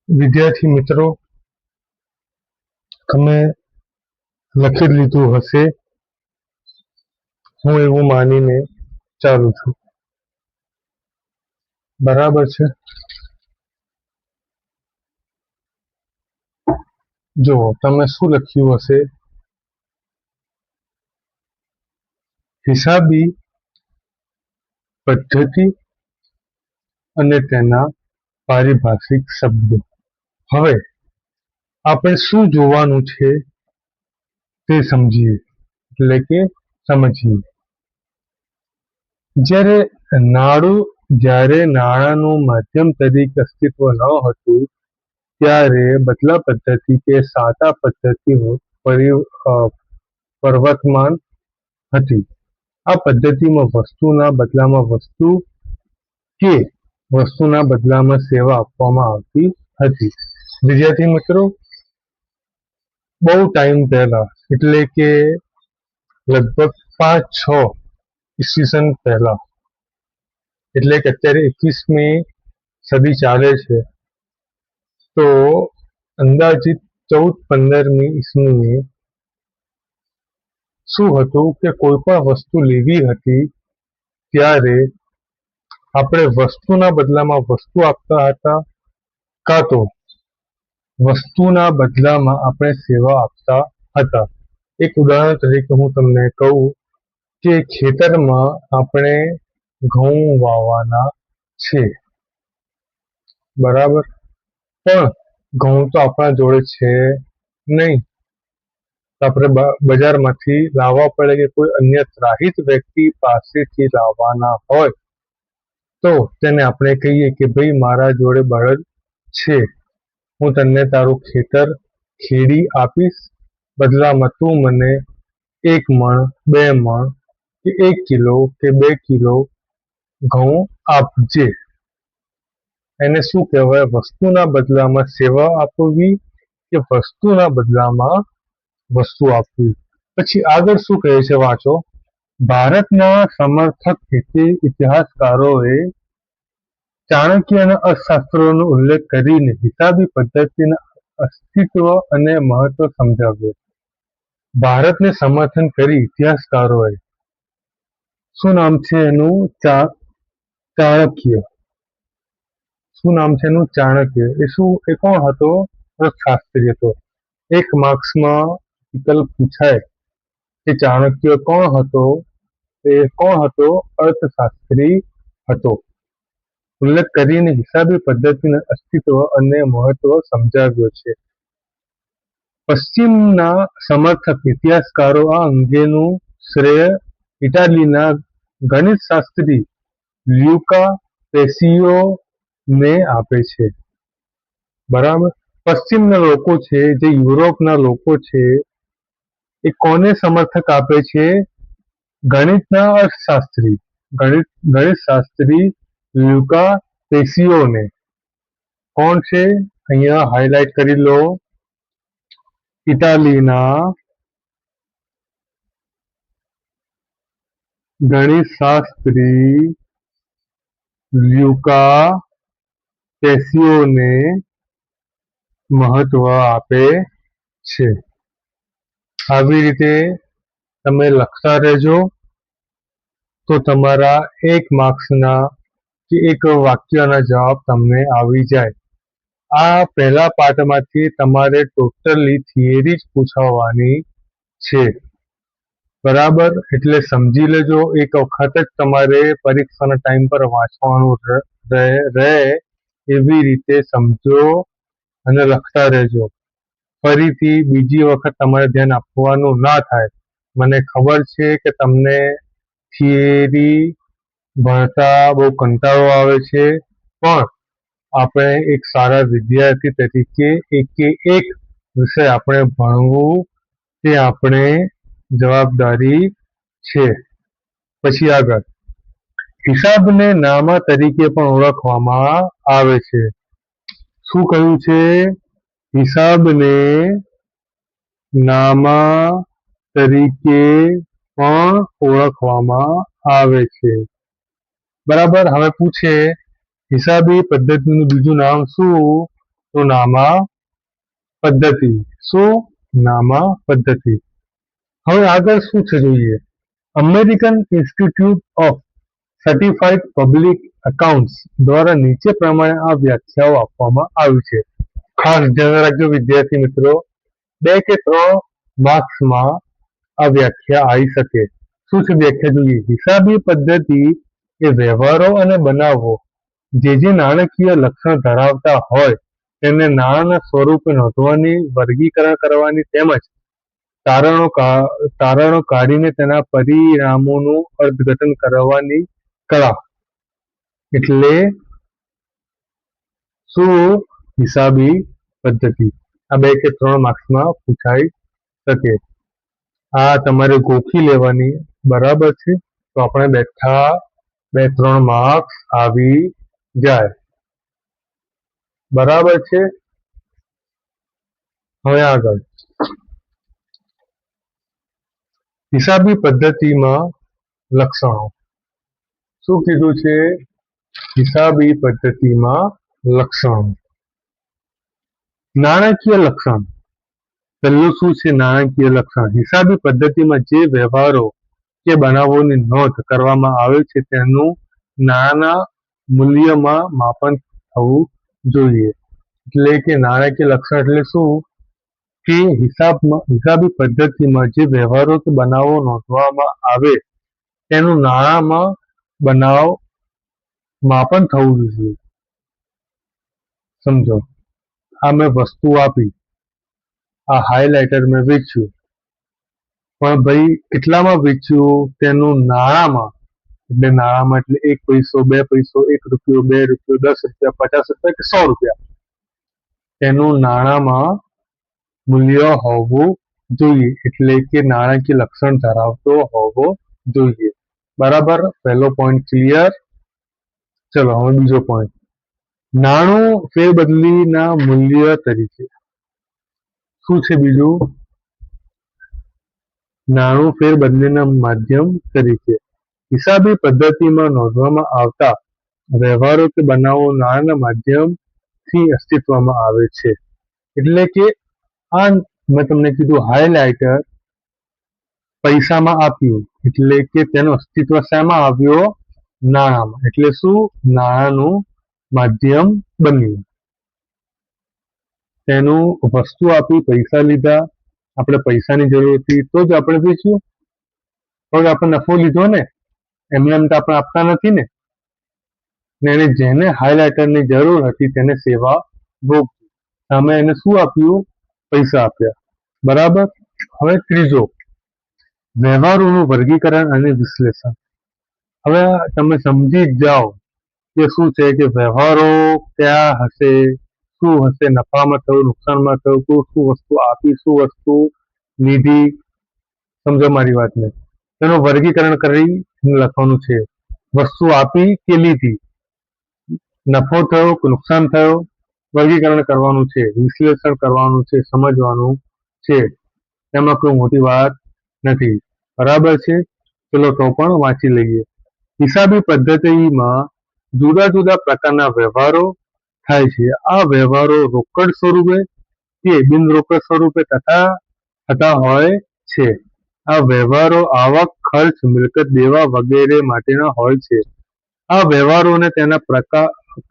વિદ્યાર્થી મિત્રો, તમે લખી લીધું હશે, હું એવું માનીને ચાલુ છું. બરાબર છે? જુઓ, તમે શું લખ્યું હશે? હિસાબી પદ્ધતિ અને તેના પારિભાષિક શબ્દો. હવે આપણે શું જોવાનું છે તે સમજીએ, એટલે કે સમજીએ. જ્યારે નાણાંનું માધ્યમ તરીકે અસ્તિત્વ ન હતું, ત્યારે બદલા પદ્ધતિ કે સાદા પદ્ધતિ પ્રવર્તમાન હતી. આ પદ્ધતિમાં વસ્તુના બદલામાં વસ્તુ કે વસ્તુના બદલામાં સેવા આપવામાં આવતી હતી. વિદ્યાર્થી મિત્રો, બહુ ટાઈમ પહેલા, એટલે કે લગભગ 5-6 ઈસવીસન પહેલા, એટલે કે અત્યારે 21મી સદી ચાલે છે, તો અંદાજિત 14-15મી ઈસવીએ શું હતું કે કોઈ પણ વસ્તુ લેવી હતી ત્યારે આપણે વસ્તુના બદલામાં વસ્તુ આપતા હતા, કાં તો વસ્તુના બદલામાં આપણે સેવા આપતા હતા. એક ઉદાહરણ તરીકે હું તમને કહું કે ખેતરમાં આપણે ઘઉં વાવવાના છે, બરાબર, પણ ઘઉં તો આપણા જોડે છે નહીં, આપણે બજારમાંથી લાવવા પડે કે કોઈ અન્ય ત્રાહિત વ્યક્તિ પાસેથી લાવવાના હોય તો તેને આપણે કહીએ કે ભાઈ મારા જોડે બળદ છે, હું તને તારું ખેતર ખેડી આપીશ, બદલામાં તું મને 1 મણ 2 મણ કે 1 કિલો કે 2 કિલો ઘઉં આપજે. એને શું કહેવાય? વસ્તુના બદલામાં સેવા આપવી કે વસ્તુના બદલામાં વસ્તુ આપવી. પછી આગળ શું કહે છે, વાંચો. ભારતના સમર્થક ઇતિહાસકારોએ ચાણક્યના અર્થશાસ્ત્રનો ઉલ્લેખ કરીને હિસાબી પદ્ધતિના અસ્તિત્વ અને મહત્વ સમજાવ્યું. ભારતને સમર્થન કરી ઇતિહાસકારોએ, શું નામ છે એનું? ચાણક્ય. શું નામ છે એનું? ચાણક્ય. એ કોણ હતો? અર્થશાસ્ત્રી હતો. એક માર્ક્સમાં વિકલ્પ પૂછાય કે ચાણક્ય કોણ હતો? એ કોણ હતો? અર્થશાસ્ત્રી હતો. ઉલ્લેખ કરીને હિસાબી પદ્ધતિના અસ્તિત્વ અને મહત્વ સમજાવ્યો છે. પશ્ચિમના સમર્થક ઇતિહાસકારો આ અંગેનું શ્રેય ઇટાલીના ગણિતશાસ્ત્રી લ્યુકા પેસિયોને આપે છે. બરાબર. પશ્ચિમના લોકો છે, જે યુરોપના લોકો છે, એ કોને સમર્થક આપે છે? ગણિતના અર્થશાસ્ત્રી, ગણિતશાસ્ત્રી લ્યુકા પેસિયોને. કોણ છે? અહીંયા હાઇલાઇટ કરી લો. ઇટાલીના ગણિતશાસ્ત્રી લ્યુકા પેસિયોને મહત્વ આપે છે. આવી રીતે તમે લખતા રહેજો તો તમારા 1 માર્ક્સના કે 1 વાક્યના જવાબ તમને આવી જાય. આ પહેલા પાઠમાંથી તમારે ટોટલી થિયરી જ પૂછાવાની છે, બરાબર. એટલે સમજી લેજો. એક વખત જ તમારે પરીક્ષાના ટાઈમ પર વાંચવાનું રહે, એવી રીતે સમજો અને લખતા રહેજો. ફરીથી બીજી વખત તમારે ધ્યાન આપવાનું ના થાય. મને ખબર છે કે તમને થિયરી ભણતા બહુ કંટાળો આવે છે, પણ આપણે એક સારા વિદ્યાર્થી તરીકે એક વિષય આપણે ભણવું તે આપણે જવાબદારી છે. પછી આગળ, હિસાબને નામા તરીકે પણ ઓળખવામાં આવે છે. શું કહ્યું છે? હિસાબને નામા તરીકે પણ ઓળખવામાં આવે છે, બરાબર. હવે પૂછે હિસાબી પદ્ધતિનું બીજું નામ શું? તો નામા પદ્ધતિ. શું? નામા પદ્ધતિ. હવે આગળ શું છે જોઈએ. American institute of certified public accounts દ્વારા નીચે પ્રમાણે આ વ્યાખ્યાઓ આપવામાં આવી છે. ખાસ ધ્યાન રાખજો વિદ્યાર્થી મિત્રો, 2 કે 3 માર્ક્સમાં આ વ્યાખ્યા આવી શકે. શું છે વ્યાખ્યા જોઈએ. હિસાબી પદ્ધતિ એ વ્યવહારો અને બનાવો જે નાણાકીય લક્ષણ ધરાવતા હોય તેને નાણાંના સ્વરૂપે નોંધવાની, વર્ગીકરણ કરવાની તેમજ તારણો કાઢીને તેના પરિણામોનું અર્થઘટન કરવાની કળા. એટલે શું? હિસાબી પદ્ધતિ. આ 2 કે 3 માર્ક્સમાં પૂછાઈ શકે. આ તમારે ગોખી લેવાની. બરાબર છે? તો આપણે બેઠા 2-3 માર્ક્સ આવી જાય. બરાબર છે? હવે આગળ હિસાબી પદ્ધતિમાં લક્ષણો. શું કીધું છે? હિસાબી પદ્ધતિમાં લક્ષણો. નાણાકીય લક્ષણ. પહેલું શું છે? નાણાકીય લક્ષણ. હિસાબી પદ્ધતિમાં જે વ્યવહારો કે બનાવોની નોંધ કરવામાં આવે છે તેનું નાણાંના મૂલ્યમાં માપન થવું જોઈએ. એટલે કે નાણાકીય લક્ષણ એટલે શું? કે હિસાબી પદ્ધતિમાં જે વ્યવહારો કે બનાવો નોંધવામાં આવે તેનું નાણાંમાં માપન થવું જોઈએ. સમજો, આ મેં વસ્તુ આપી, આ હાઇલાઇટર મેં વેચ્યું, પણ ભાઈ કેટલામાં વેચ્યું? તેનું નાણાંમાં. એટલે નાણાંમાં એટલે 1 પૈસો, 2 પૈસો, 1 રૂપિયો, 2 રૂપિયો, 10 રૂપિયા, 50 રૂપિયા કે 100 રૂપિયા. તેનું નાણાંમાં મૂલ્ય હોવું જોઈએ. એટલે કે નાણાકીય લક્ષણ ધરાવતો હોવો જોઈએ. બરાબર? પહેલો પોઈન્ટ ક્લિયર. ચલો હવે બીજો પોઈન્ટ. નાણું ફેરબદલીના મૂલ્ય તરીકે. શું છે બીજું? નાણું ફેરબદલીના માધ્યમ તરીકે. હિસાબી પદ્ધતિમાં નોંધવામાં આવતા વ્યવહારો કે બનાવો નાણાંના માધ્યમથી અસ્તિત્વમાં આવે છે. એટલે કે આ મેં તમને કીધું હાઇલાઇટર પૈસામાં આપ્યું એટલે કે તેનું અસ્તિત્વ શેમાં આવ્યો? નાણાંમાં. એટલે શું? નાણાંનું માધ્યમ બન્યું. તેનું વસ્તુ આપી, પૈસા લીધા, આપણે પૈસાની જરૂર હતી તો જ આપણે વેચ્યું, તો જ આપણે નફો લીધો ને. એમને એમ તો આપણે આપતા નથી ને. એને જેને હાઇલાઇટરની જરૂર હતી તેને સેવા ભોગવી. સામે એને શું આપ્યું? પૈસા આપ્યા. બરાબર? હવે ત્રીજો, વ્યવહારોનું વર્ગીકરણ અને વિશ્લેષણ. હવે તમે સમજી જ જાઓ કે શું છે કે વ્યવહારો કયા હશે, શું હશે, નફામાં થયું, નુકસાનમાં થયું, શું વસ્તુ આપી, શું વસ્તુ લીધી. સમજો મારી વાતને. તેનું વર્ગીકરણ કરી લખવાનું છે. વસ્તુ આપી કે લીધી, નફો થયો કે નુકસાન થયો, વર્ગીકરણ કરવાનું છે, વિશ્લેષણ કરવાનું છે, સમજવાનું છે. તેમાં કોઈ મોટી વાત નથી. બરાબર છે? ચલો તો પણ વાંચી લઈએ. હિસાબી પદ્ધતિમાં જુદા જુદા પ્રકારના વ્યવહારો થાય છે. આ વ્યવહારો રોકડ સ્વરૂપે કે બિનરોકડ સ્વરૂપે થતા હોય છે. આ વ્યવહારો આવક, ખર્ચ, મિલકત દેવા વગેરે માટેના હોય છે. આ વ્યવહારોને તેના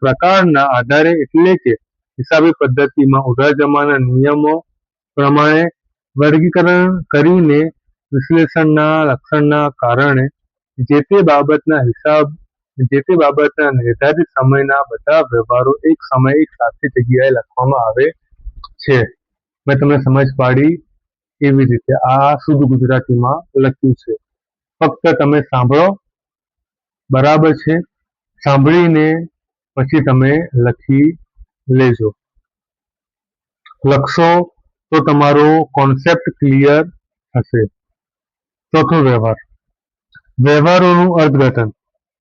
પ્રકારના આધારે એટલે કે હિસાબી પદ્ધતિમાં ઉધાર જમાના નિયમો પ્રમાણે વર્ગીકરણ કરીને વિશ્લેષણના લક્ષણના કારણે જે તે બાબતના નિર્ધારિત સમયના બધા વ્યવહારો એક સમયે એક સાથે જગ્યાએ લખવામાં આવે છે. મેં તમને સમજ પાડી એવી રીતે આ શુદ્ધ ગુજરાતીમાં લખ્યું છે. ફક્ત તમે સાંભળો. બરાબર છે? સાંભળીને પછી તમે લખી લેજો. લખશો તો તમારો કોન્સેપ્ટ ક્લિયર થશે. ચોથો વ્યવહાર. વ્યવહારોનું અર્થઘટન.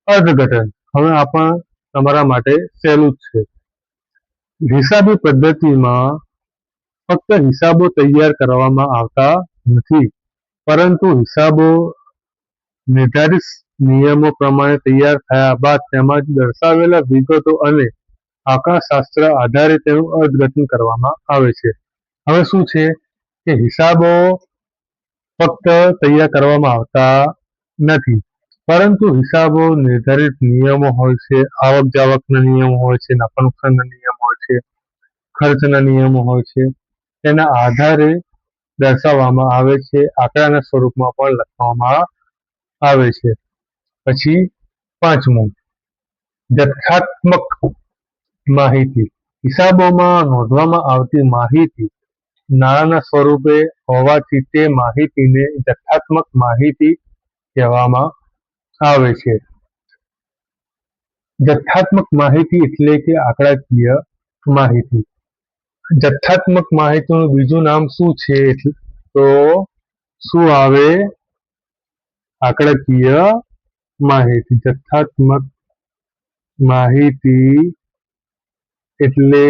હવે આ પણ તમારા માટે સહેલું જ છે. હિસાબી પદ્ધતિમાં ફક્ત હિસાબો તૈયાર કરવામાં આવતા નથી, પરંતુ હિસાબો નિર્ધારિત નિયમો પ્રમાણે તૈયાર થયા બાદ તેમાં દર્શાવેલા વિગતો અને આંકડાશાસ્ત્ર આધારે તેનું અર્થઘટન કરવામાં આવે છે. હવે શું છે કે હિસાબો ફક્ત તૈયાર કરવામાં આવતા નથી, પરંતુ હિસાબો નિર્ધારિત નિયમો હોય છે. આવક જાવકના નિયમો હોય છે, નફા નુકસાનના નિયમો હોય છે, ખર્ચના નિયમો હોય છે. તેના આધારે દર્શાવવામાં આવે છે, આંકડાના સ્વરૂપમાં પણ લખવામાં આવે છે. પછી 5મું, જથ્થાત્મક માહિતી. હિસાબોમાં નોંધવામાં આવતી માહિતી નાણાંના સ્વરૂપે હોવાથી તે માહિતીને જથ્થાત્મક માહિતી કહેવામાં આવે છે. જથ્થાત્મક માહિતી એટલે કે આંકડાકીય માહિતી. જથ્થાત્મક માહિતીનું બીજું નામ શું છે? તો શું આવે? આંકડાકીય માહિતી. જથ્થાત્મક માહિતી એટલે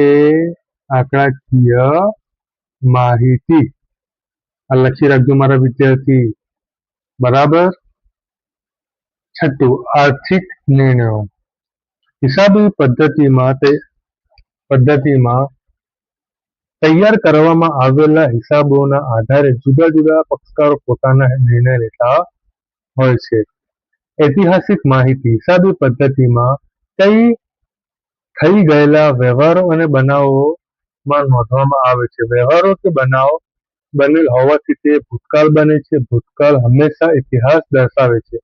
આંકડાકીય માહિતી. આ લખી રાખજો મારા વિદ્યાર્થી. બરાબર. 6, આર્થિક નિર્ણયો. હિસાબી પદ્ધતિમાં તૈયાર કરવામાં આવેલા હિસાબોના આધારે જુદા જુદા પક્ષકારો પોતાના નિર્ણય લેતા હોય છે. ઐતિહાસિક માહિતી. હિસાબી પદ્ધતિમાં થઈ ગયેલા વ્યવહારો અને બનાવોમાં નોંધવામાં આવે છે. વ્યવહારો કે બનાવો બનેલ હોવાથી તે ભૂતકાળ બને છે. ભૂતકાળ હંમેશા ઇતિહાસ દર્શાવે છે.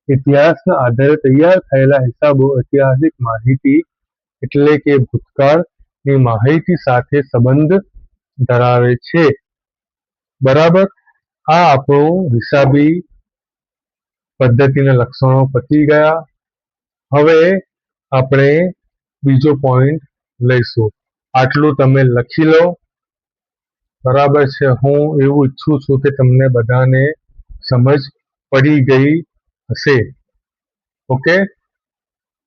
ઇતિહાસના આધારે તૈયાર થયેલા હિસાબો ઐતિહાસિક માહિતી એટલે કે ભૂતકાળની માહિતી સાથે સંબંધ ધરાવે છે. બરાબર. આ આપણું હિસાબી પદ્ધતિના લક્ષણો પતી ગયા. હવે આપણે બીજો પોઈન્ટ લઈશું. આટલું તમે લખી લો. બરાબર છે. હું એવું ઈચ્છું છું કે તમને બધાને સમજ પડી ગઈ હશે. ઓકે.